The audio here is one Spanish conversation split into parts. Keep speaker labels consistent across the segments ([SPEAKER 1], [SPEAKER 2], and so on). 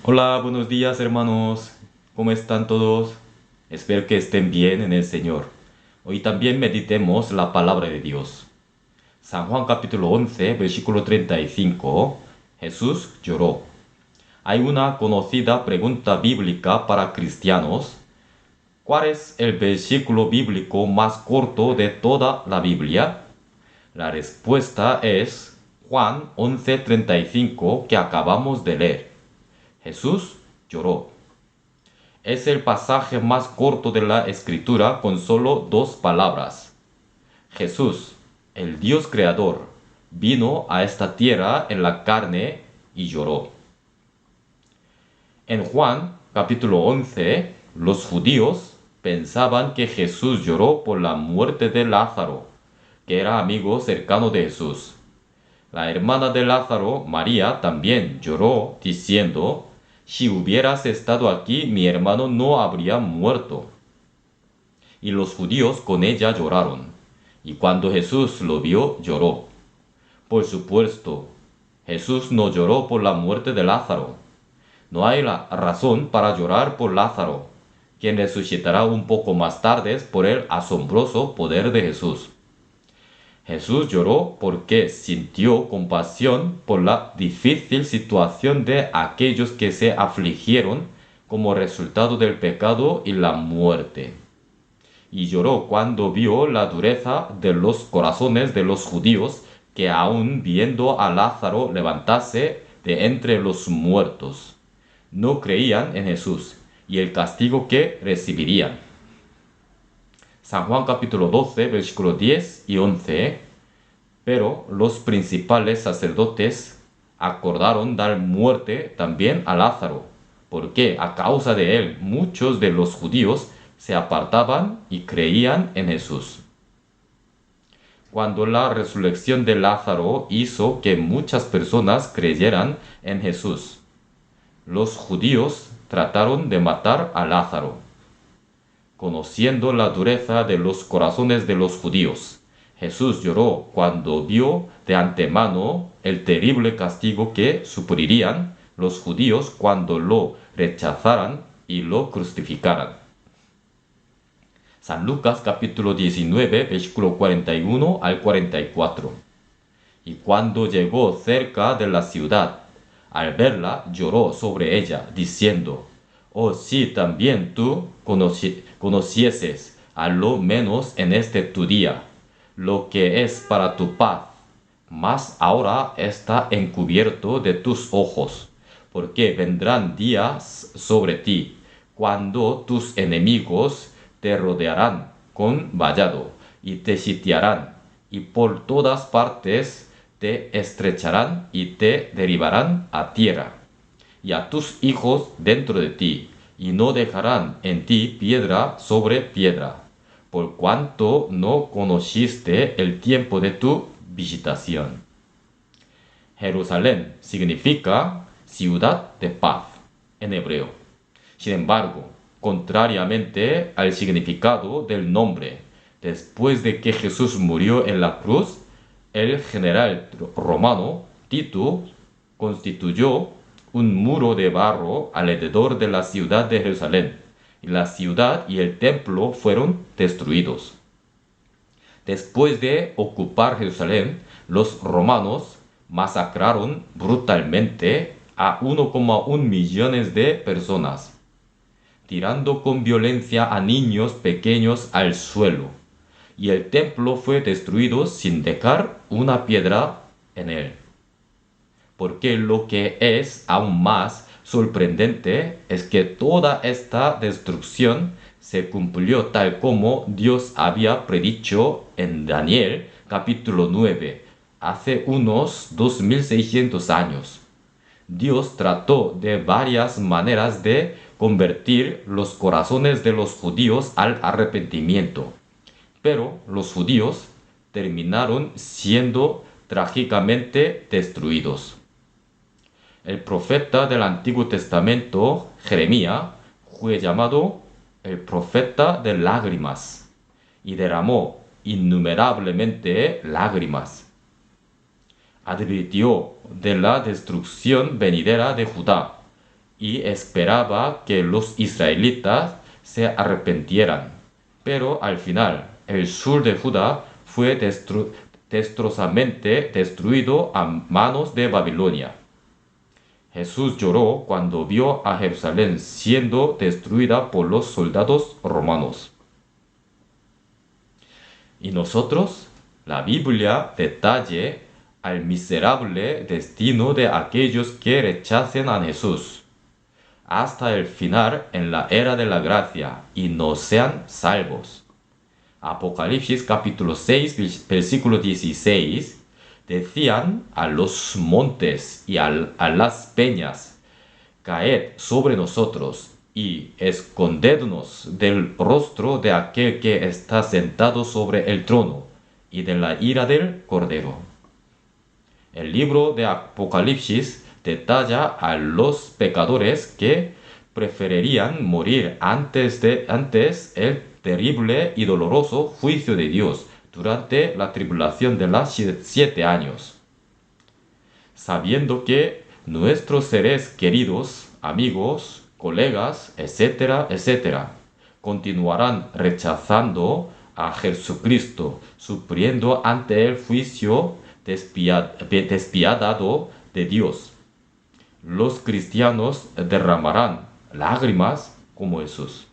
[SPEAKER 1] Hola, buenos días hermanos. ¿Cómo están todos? Espero que estén bien en el Señor. Hoy también meditemos la palabra de Dios. San Juan capítulo 11, versículo 35. Jesús lloró. Hay una conocida pregunta bíblica para cristianos. ¿Cuál es el versículo bíblico más corto de toda la Biblia? La respuesta es Juan 11:35 que acabamos de leer. Jesús lloró. Es el pasaje más corto de la escritura con solo dos palabras. Jesús, el Dios creador, vino a esta tierra en la carne y lloró. En Juan capítulo 11, los judíos pensaban que Jesús lloró por la muerte de Lázaro, que era amigo cercano de Jesús. La hermana de Lázaro, María, también lloró, diciendo, si hubieras estado aquí, mi hermano no habría muerto. Y los judíos con ella lloraron. Y cuando Jesús lo vio, lloró. Por supuesto, Jesús no lloró por la muerte de Lázaro. No hay razón para llorar por Lázaro, quien resucitará un poco más tarde por el asombroso poder de Jesús. Jesús lloró porque sintió compasión por la difícil situación de aquellos que se afligieron como resultado del pecado y la muerte. Y lloró cuando vio la dureza de los corazones de los judíos que aun viendo a Lázaro levantarse de entre los muertos, no creían en Jesús y el castigo que recibirían. San Juan capítulo 12, versículos 10 y 11. Pero los principales sacerdotes acordaron dar muerte también a Lázaro, porque a causa de él muchos de los judíos se apartaban y creían en Jesús. Cuando la resurrección de Lázaro hizo que muchas personas creyeran en Jesús, los judíos trataron de matar a Lázaro. Conociendo la dureza de los corazones de los judíos, Jesús lloró cuando vio de antemano el terrible castigo que sufrirían los judíos cuando lo rechazaran y lo crucificaran. San Lucas capítulo 19, versículo 41 al 44. Y cuando llegó cerca de la ciudad, al verla lloró sobre ella, diciendo, oh, si también tú conocieses, a lo menos en este tu día, lo que es para tu paz, mas ahora está encubierto de tus ojos, porque vendrán días sobre ti, cuando tus enemigos te rodearán con vallado, y te sitiarán, y por todas partes te estrecharán y te derribarán a tierra, y a tus hijos dentro de ti, y no dejarán en ti piedra sobre piedra, por cuanto no conociste el tiempo de tu visitación. Jerusalén significa ciudad de paz en hebreo. Sin embargo, contrariamente al significado del nombre, después de que Jesús murió en la cruz, el general romano Tito constituyó un muro de barro alrededor de la ciudad de Jerusalén, y la ciudad y el templo fueron destruidos. Después de ocupar Jerusalén, los romanos masacraron brutalmente a 1,1 millones de personas, tirando con violencia a niños pequeños al suelo, y el templo fue destruido sin dejar una piedra en él. Porque lo que es aún más sorprendente es que toda esta destrucción se cumplió tal como Dios había predicho en Daniel capítulo 9, hace unos 2600 años. Dios trató de varias maneras de convertir los corazones de los judíos al arrepentimiento, pero los judíos terminaron siendo trágicamente destruidos. El profeta del Antiguo Testamento, Jeremías, fue llamado el profeta de lágrimas y derramó innumerablemente lágrimas. Advirtió de la destrucción venidera de Judá y esperaba que los israelitas se arrepintieran. Pero al final, el sur de Judá fue destrozamente destruido a manos de Babilonia. Jesús lloró cuando vio a Jerusalén siendo destruida por los soldados romanos. Y nosotros, la Biblia detalla al miserable destino de aquellos que rechacen a Jesús hasta el final en la era de la gracia y no sean salvos. Apocalipsis capítulo 6, versículo 16, decían a los montes y a las peñas, caed sobre nosotros y escondednos del rostro de aquel que está sentado sobre el trono y de la ira del Cordero. El libro de Apocalipsis detalla a los pecadores que preferirían morir antes el terrible y doloroso juicio de Dios durante la tribulación de los 7 años. Sabiendo que nuestros seres queridos, amigos, colegas, etcétera, etcétera, continuarán rechazando a Jesucristo, sufriendo ante el juicio despiadado de Dios. Los cristianos derramarán lágrimas como Jesús.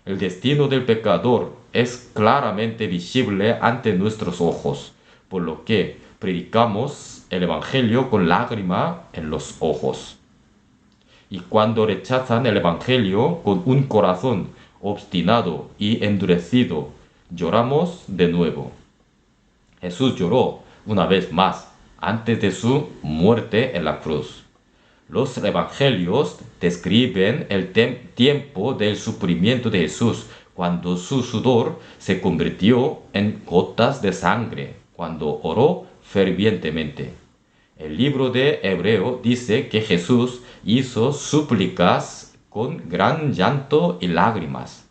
[SPEAKER 1] El destino del pecador es claramente visible ante nuestros ojos, por lo que predicamos el Evangelio con lágrima en los ojos. Y cuando rechazan el Evangelio con un corazón obstinado y endurecido, lloramos de nuevo. Jesús lloró una vez más antes de su muerte en la cruz. Los evangelios describen el tiempo del sufrimiento de Jesús, cuando su sudor se convirtió en gotas de sangre, cuando oró fervientemente. El libro de Hebreo dice que Jesús hizo súplicas con gran llanto y lágrimas.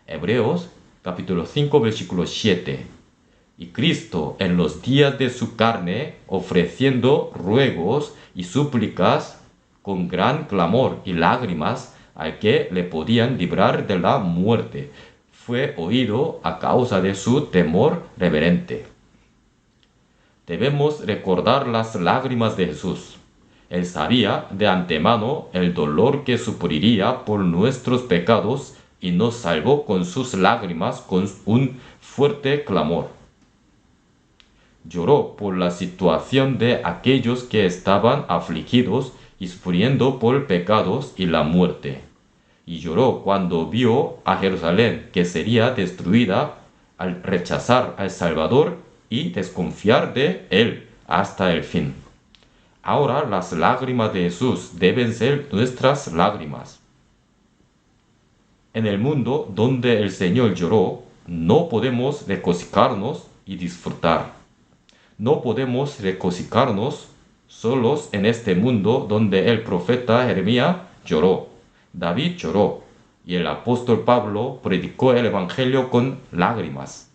[SPEAKER 1] Hebreos capítulo 5 versículo 7. Y Cristo en los días de su carne, ofreciendo ruegos y súplicas con gran clamor y lágrimas al que le podían librar de la muerte, fue oído a causa de su temor reverente. Debemos recordar las lágrimas de Jesús. Él sabía de antemano el dolor que sufriría por nuestros pecados y nos salvó con sus lágrimas con un fuerte clamor. Lloró por la situación de aquellos que estaban afligidos y sufriendo por pecados y la muerte. Y lloró cuando vio a Jerusalén que sería destruida al rechazar al Salvador y desconfiar de él hasta el fin. Ahora las lágrimas de Jesús deben ser nuestras lágrimas. En el mundo donde el Señor lloró, no podemos regocijarnos y disfrutar. No podemos regocijarnos solos en este mundo donde el profeta Jeremías lloró, David lloró y el apóstol Pablo predicó el Evangelio con lágrimas.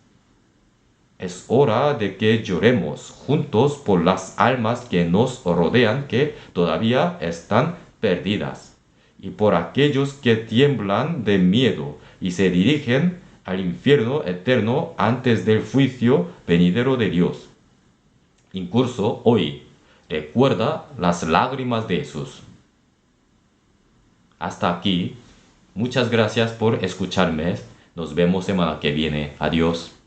[SPEAKER 1] Es hora de que lloremos juntos por las almas que nos rodean que todavía están perdidas y por aquellos que tiemblan de miedo y se dirigen al infierno eterno antes del juicio venidero de Dios. Incluso hoy, recuerda las lágrimas de Jesús. Hasta aquí. Muchas gracias por escucharme. Nos vemos semana que viene. Adiós.